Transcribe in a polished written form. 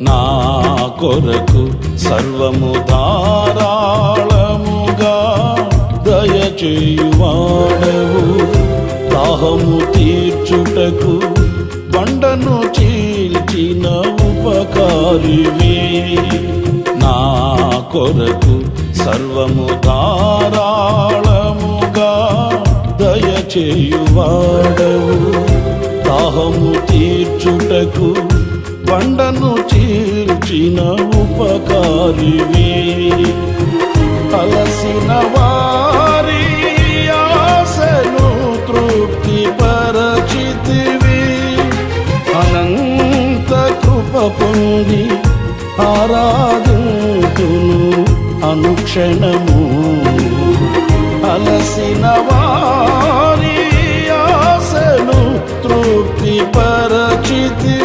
నా కొరకు సర్వము ధారాళముగా దయచేయువాడవు. దాహము తీర్చుటకు బండను చీల్చిన ఉపకారివి. నా కొరకు సర్వము ధారాళముగా దయచేయువాడవు. దాహము తీర్చుటకు బండను చీల్చిన ఉపకారివి. అలసిన వారి ఆశను తృప్తి పరచితివి. అనంత కృప పొంది ఆరాధింతును అనుక్షణము. అలసిన వారి ఆశను తృప్తి పరచితివి.